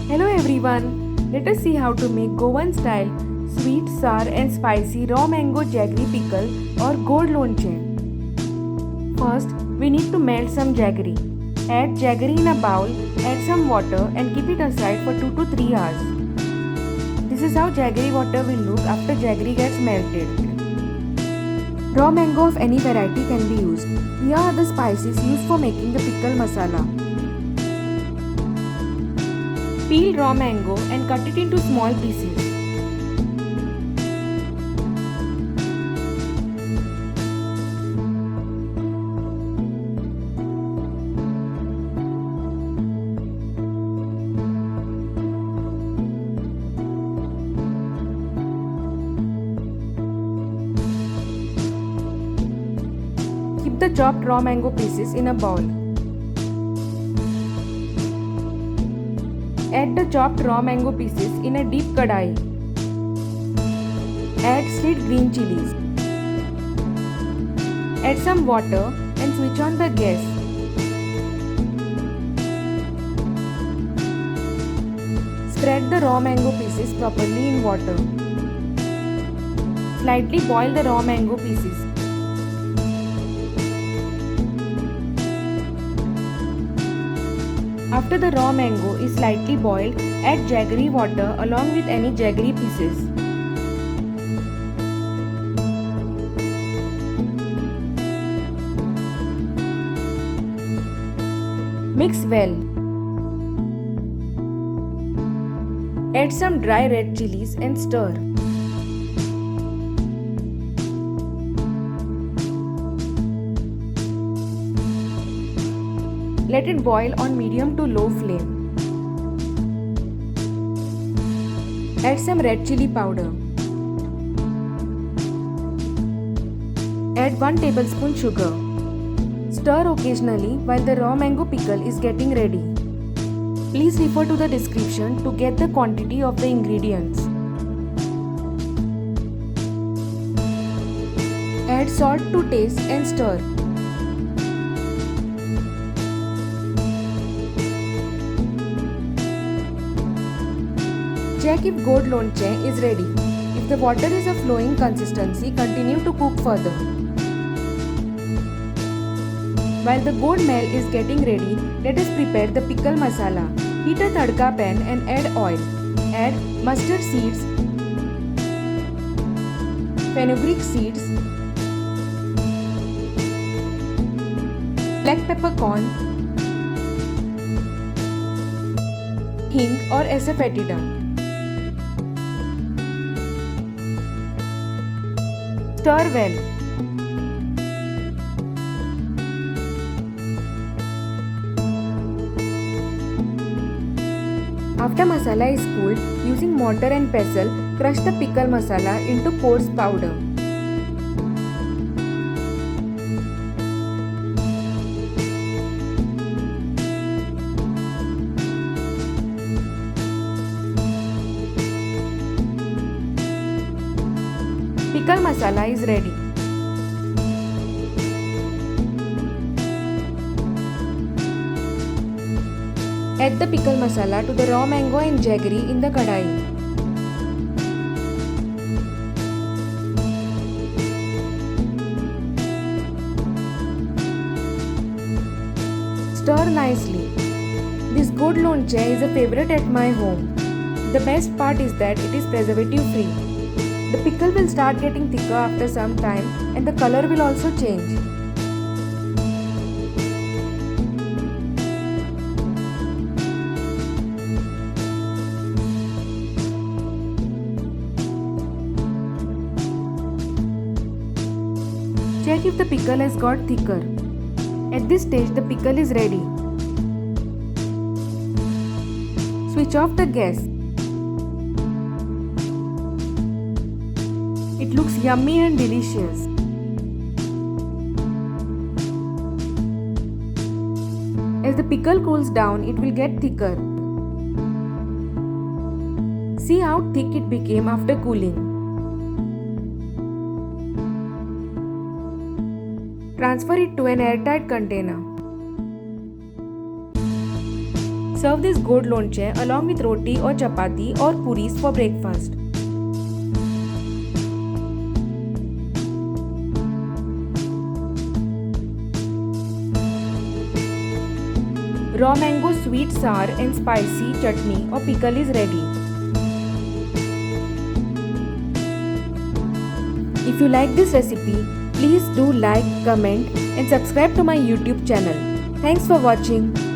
Hello everyone, let us see how to make Goan style sweet, sour and spicy raw mango jaggery pickle or gold lonche. First, we need to melt some jaggery. Add jaggery in a bowl, add some water and keep it aside for 2 to 3 hours. This is how jaggery water will look after jaggery gets melted. Raw mango of any variety can be used. Here are the spices used for making the pickle masala. Peel raw mango and cut it into small pieces. Keep the chopped raw mango pieces in a bowl. Add the chopped raw mango pieces in a deep kadai. Add sliced green chilies. Add some water and switch on the gas. Spread the raw mango pieces properly in water. Slightly boil the raw mango pieces. After the raw mango is slightly boiled, add jaggery water along with any jaggery pieces. Mix well. Add some dry red chilies and stir. Let it boil on medium to low flame. Add some red chili powder. Add 1 tablespoon sugar. Stir occasionally while the raw mango pickle is getting ready. Please refer to the description to get the quantity of the ingredients. Add salt to taste and stir. Check if gold lonche is ready. If the water is a flowing consistency, continue to cook further. While the gold mel is getting ready, let us prepare the pickle masala. Heat a tadka pan and add oil. Add mustard seeds, fenugreek seeds, black peppercorn, hing or asafoetida. Stir well. After masala is cooled, using mortar and pestle, crush the pickle masala into coarse powder. Pickle masala is ready. Add the pickle masala to the raw mango and jaggery in the kadai. Stir nicely. This gold lonche is a favorite at my home. The best part is that it is preservative free. The pickle will start getting thicker after some time and the color will also change. Check if the pickle has got thicker. At this stage, the pickle is ready. Switch off the gas. It looks yummy and delicious. As the pickle cools down, it will get thicker. See how thick it became after cooling. Transfer it to an airtight container. Serve this gourd lonche along with roti or chapati or puris for breakfast. Raw mango sweet, sour and spicy chutney or pickle is ready. If you like this recipe, please do like, comment and subscribe to my YouTube channel. Thanks for watching.